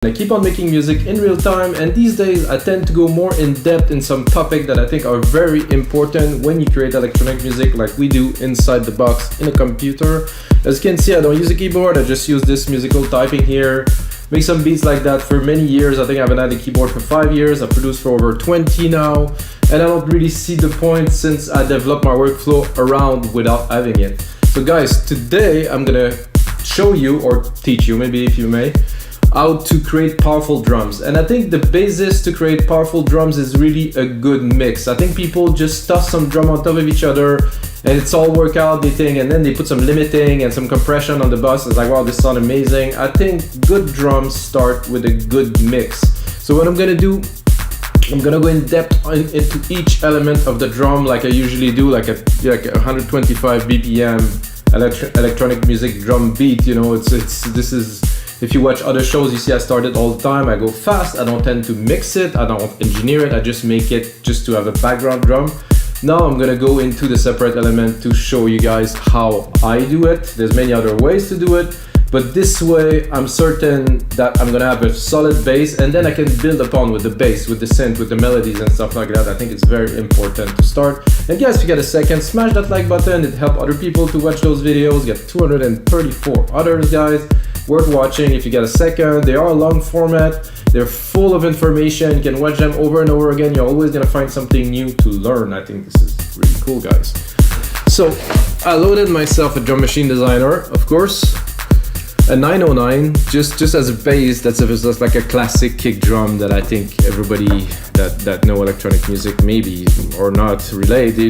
I keep on making music in real time, and these days I tend to go more in depth in some topics that I think are very important when you create electronic music like we do inside the box in a computer. As you can see, I don't use a keyboard, I just use this musical typing here. Make some beats like that for many years. I think I haven't had a keyboard for 5 years. I've produced for over 20 now, and I don't really see the point since I developed my workflow around without having it. So guys, today I'm gonna show you, or teach you maybe if you may, how to create powerful drums. And I think the basis to create powerful drums is really a good mix. I think people just toss some drum on top of each other and it's all work out, they think, and then they put some limiting and some compression on the bus. It's like, wow, this sounds amazing. I think good drums start with a good mix. So what I'm gonna do, I'm gonna go in depth into each element of the drum like I usually do, like a 125 BPM electronic music drum beat. You know, this is, if you watch other shows, you see I start it all the time. I go fast, I don't tend to mix it, I don't engineer it, I just make it just to have a background drum. Now I'm gonna go into the separate element to show you guys how I do it. There's many other ways to do it, but this way I'm certain that I'm gonna have a solid bass, and then I can build upon with the bass, with the synth, with the melodies and stuff like that. I think it's very important to start. And guys, if you get a second, smash that like button. It helps other people to watch those videos. Get 234 others, guys. Worth watching if you get a second. They are a long format, they're full of information, you can watch them over and over again. You're always gonna find something new to learn. I think this is really cool, guys. So I loaded myself a Drum Machine Designer, of course, a 909, just as a base. That's just like a classic kick drum that I think everybody that know electronic music maybe or not relate. They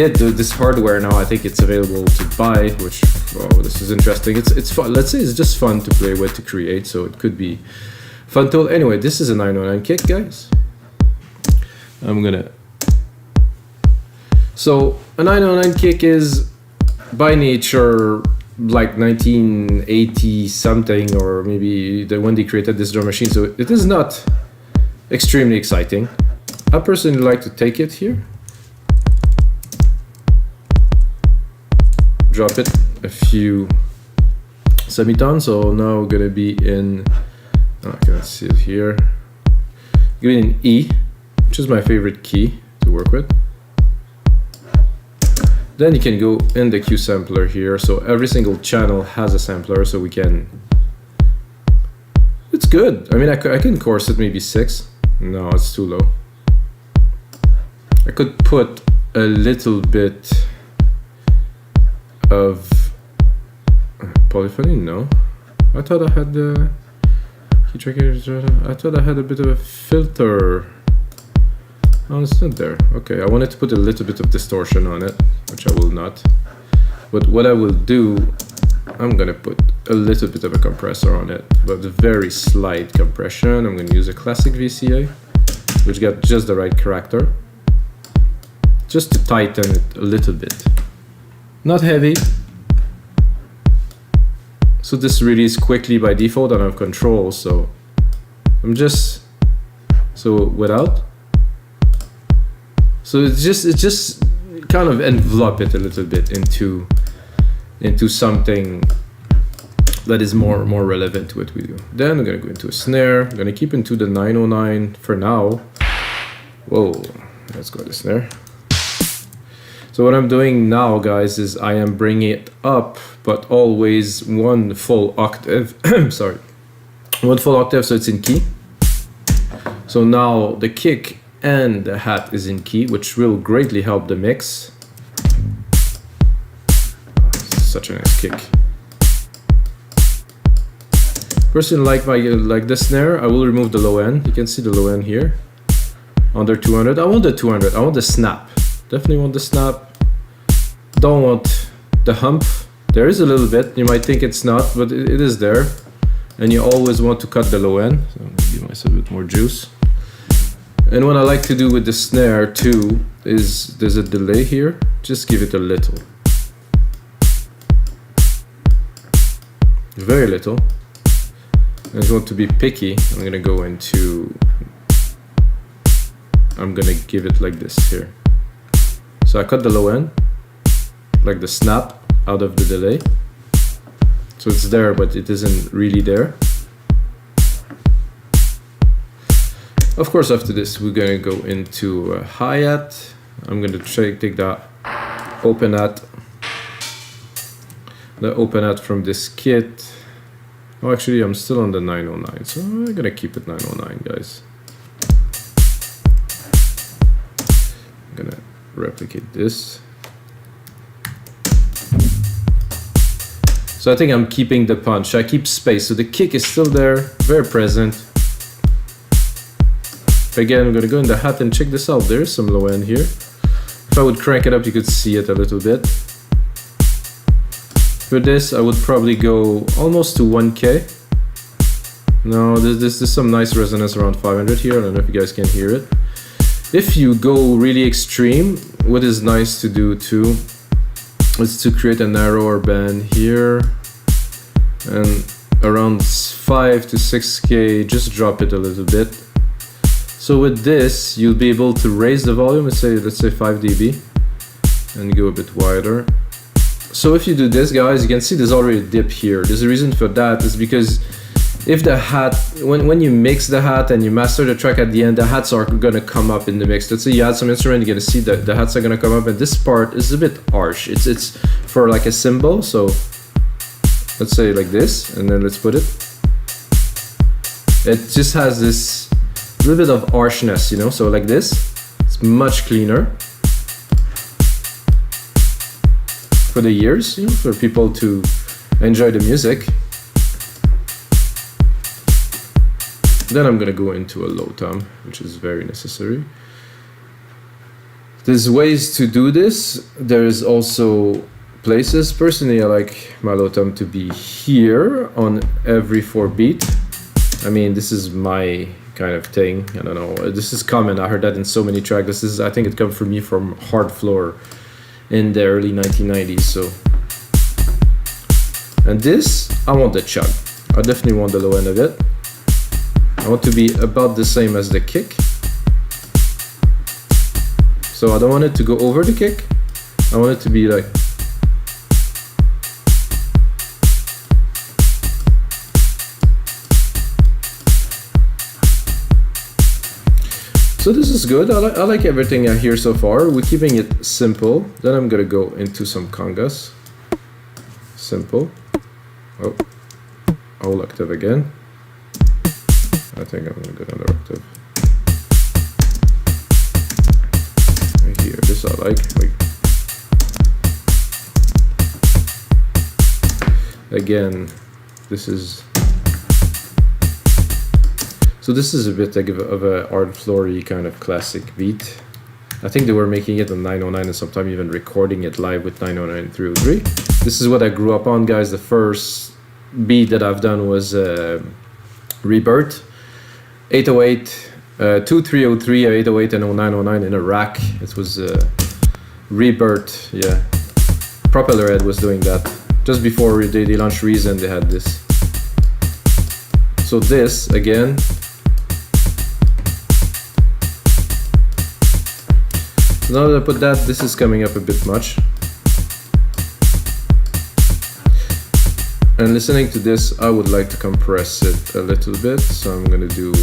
did this hardware now. I think it's available to buy, which, oh, this is interesting. It's fun. Let's say it's just fun to play with, to create, so it could be fun tool. Anyway, this is a 909 kick, guys. So a 909 kick is by nature like 1980 something, or maybe when they created this drum machine, so it is not extremely exciting. I personally like to take it here, drop it a few semitones. So now we're gonna be in, I can't see it here, gonna be in E, which is my favorite key to work with. Then you can go in the Q sampler here. So every single channel has a sampler, so we can, it's good. I mean, I can course it maybe 6. No, it's too low. I could put a little bit of polyphony. No, I thought I had the key tracker. I thought I had a bit of a filter. Oh, it's not there. Okay, I wanted to put a little bit of distortion on it, which I will not. But what I will do, I'm gonna put a little bit of a compressor on it, but a very slight compression. I'm gonna use a classic VCA, which got just the right character, just to tighten it a little bit. Not heavy. So this releases quickly by default. I don't have control, so I'm just, so without. So it's just kind of envelop it a little bit into something that is more relevant to what we do. Then I'm gonna go into a snare. I'm gonna keep into the 909 for now. Whoa, let's go to snare. So what I'm doing now, guys, is I am bringing it up, but always one full octave. Sorry, one full octave, so it's in key. So now the kick and the hat is in key, which will greatly help the mix. Such a nice kick. Personally, like the snare, I will remove the low end. You can see the low end here, under 200. I want the 200. I want the snap. Definitely want the snap. Don't want the hump. There is a little bit. You might think it's not, but it is there. And you always want to cut the low end. So I'm gonna give myself a bit more juice. And what I like to do with the snare too is there's a delay here. Just give it a little. Very little. I just want to be picky. I'm gonna go into, I'm gonna give it like this here. So I cut the low end, like the snap out of the delay. So it's there, but it isn't really there. Of course, after this, we're gonna go into hi-hat. I'm gonna take that open hat. The open hat from this kit. Oh, actually, I'm still on the 909, so I'm gonna keep it 909, guys. I'm gonna replicate this. So I think I'm keeping the punch. I keep space, so the kick is still there, very present. Again, I'm gonna go in the hat and check this out. There's some low end here. If I would crank it up, you could see it a little bit. For this, I would probably go almost to 1K. No, there's some nice resonance around 500 here. I don't know if you guys can hear it. If you go really extreme, what is nice to do too is to create a narrower band here and around 5 to 6K, just drop it a little bit. So with this, you'll be able to raise the volume, let's say 5 dB, and go a bit wider. So if you do this, guys, you can see there's already a dip here. There's a reason for that, is because if the hat, when you mix the hat and you master the track at the end, the hats are gonna come up in the mix. Let's say you add some instrument, you're gonna see that the hats are gonna come up, and this part is a bit harsh. It's for like a cymbal, so let's say like this, and then let's put it. It just has this little bit of harshness, you know, so like this, it's much cleaner. For the ears, you know, for people to enjoy the music. Then I'm gonna go into a low tom, which is very necessary. There's ways to do this. There's also places. Personally, I like my low tom to be here on every 4 beat. I mean, this is my kind of thing. I don't know. This is common. I heard that in so many tracks. This is, I think it comes from me from Hard Floor in the early 1990s. So, and this, I want the chug. I definitely want the low end of it. I want to be about the same as the kick. So I don't want it to go over the kick. I want it to be like. So this is good. I like everything I hear so far. We're keeping it simple. Then I'm gonna go into some congas. Simple. Oh, whole octave again. I think I'm gonna go another octave. Right here, this I like. Again, this is. So this is a bit like of a hard floory kind of classic beat. I think they were making it on 909 and sometimes even recording it live with 909 303. This is what I grew up on, guys. The first beat that I've done was Rebirth. 808, 2303, 808 and 0909 in a rack. It was Rebirth, yeah. Propellerhead was doing that. Just before they launched Reason, they had this. So this, again. So now that I put that, this is coming up a bit much. And listening to this, I would like to compress it a little bit. So I'm gonna do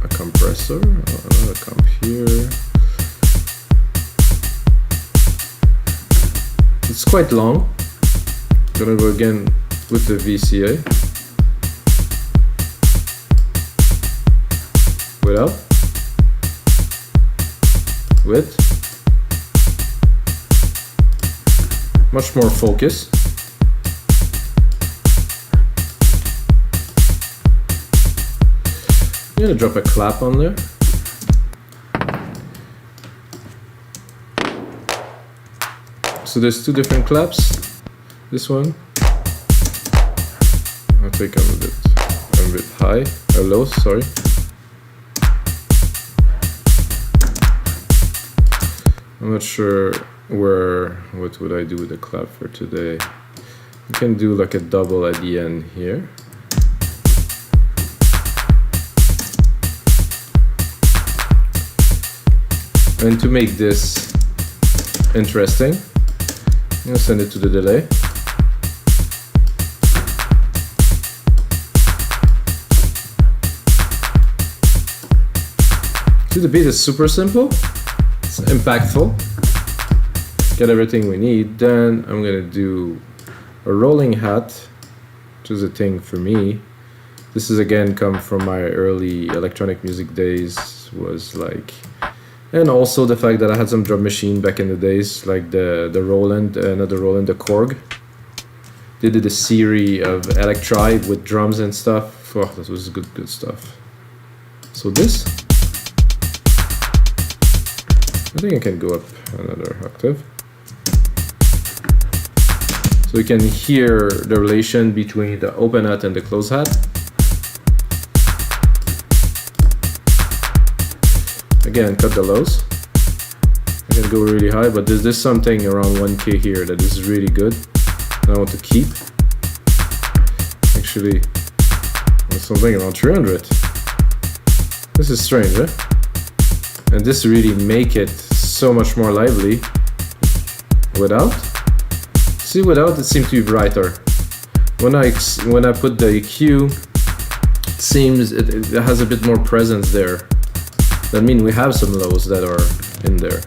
a compressor, another comp here. It's quite long. I'm gonna go again with the VCA. Without. With. Much more focus. I'm gonna drop a clap on there. So there's 2 different claps. This one, I think I'm a bit high, or low, sorry. I'm not sure what would I do with the clap for today. You can do like a double at the end here. And to make this interesting, I'm gonna send it to the delay. See, the beat is super simple. It's impactful. Get everything we need. Then I'm gonna do a rolling hat, which is a thing for me. This is again come from my early electronic music days. Was like, and also the fact that I had some drum machine back in the days, like the Roland, not the Roland, the Korg. They did a series of electric with drums and stuff. Oh, that was good stuff. So this, I think I can go up another octave. So you can hear the relation between the open hat and the closed hat. Again, cut the lows. I can go really high, but there's something around 1K here that is really good. And I want to keep. Actually, there's something around 300. This is strange, eh? And this really make it so much more lively. Without, see, without it seems to be brighter. When I put the EQ, it seems it has a bit more presence there. That means we have some lows that are in there.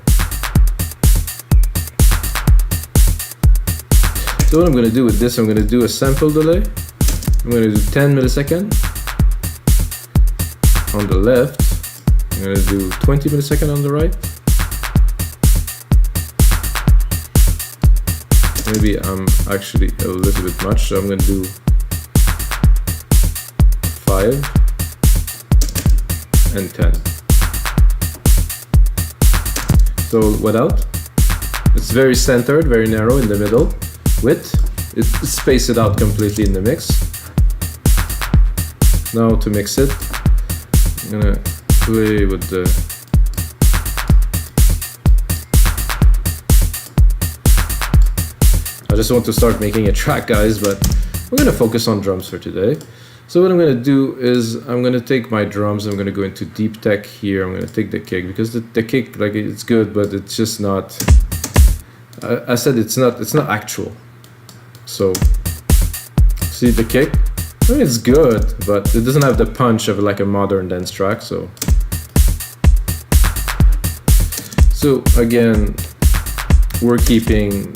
So what I'm gonna do with this, I'm gonna do a sample delay. I'm gonna do 10 milliseconds on the left. I'm gonna do 20 milliseconds on the right. Maybe I'm actually a little bit much, so I'm gonna do 5 and 10. So without, it's very centered, very narrow in the middle. With, it space it out completely in the mix. Now to mix it, I'm gonna play with the I just want to start making a track, guys, but we're gonna focus on drums for today. So what I'm gonna do is I'm gonna take my drums, I'm gonna go into deep tech here, I'm gonna take the kick, because the kick, like, it's good, but it's just not, I said it's not actual. So, see the kick? I mean, it's good, but it doesn't have the punch of like a modern dance track, so. So again, we're keeping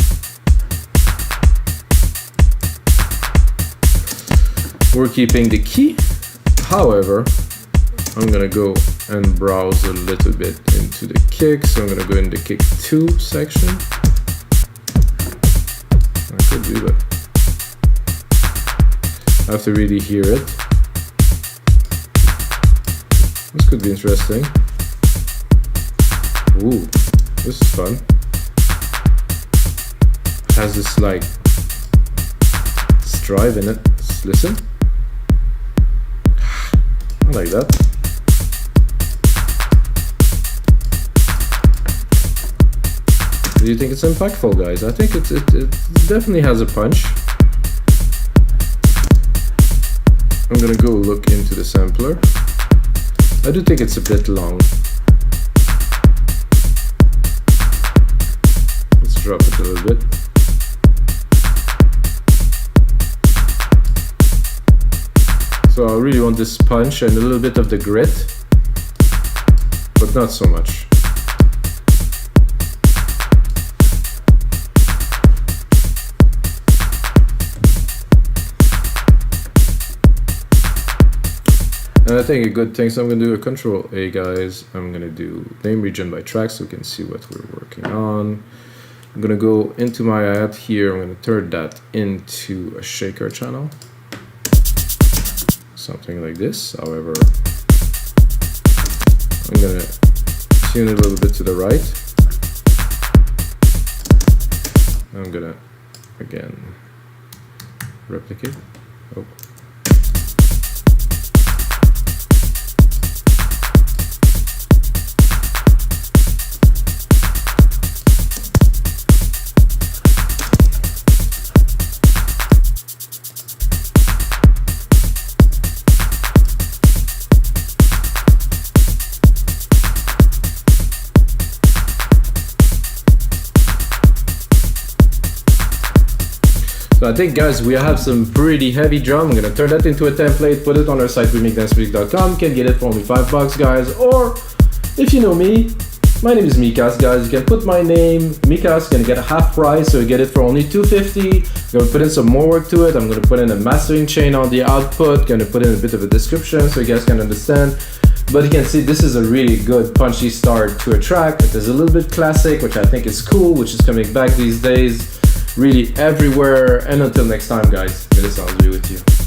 the key. However, I'm gonna go and browse a little bit into the kick. So I'm gonna go in the kick 2 section. I could do that. I have to really hear it. This could be interesting. Ooh, this is fun. It has this like drive in it. Let's listen. I like that. Do you think it's impactful, guys? I think it definitely has a punch. I'm gonna go look into the sampler. I do think it's a bit long. Let's drop it a little bit. So I really want this punch and a little bit of the grit, but not so much. And I think a good thing, so I'm gonna do a Control A, guys. I'm gonna do name region by track so we can see what we're working on. I'm gonna go into my app here. I'm gonna turn that into a shaker channel. Something like this. However, I'm gonna tune it a little bit to the right. I'm gonna again replicate. Oh. So I think, guys, we have some pretty heavy drum. I'm gonna turn that into a template, put it on our site, remixdancemusic.com. Can get it for only $5, guys, or If you know me, my name is Mikas, guys. You can put my name, Mikas, gonna get a half price, so you get it for only $250. Gonna put in some more work to it. I'm gonna put in a mastering chain on the output, gonna put in a bit of a description so you guys can understand. But you can see this is a really good punchy start to a track. It is a little bit classic, which I think is cool, which is coming back these days, really everywhere. And until next time, guys, may the sounds be with you.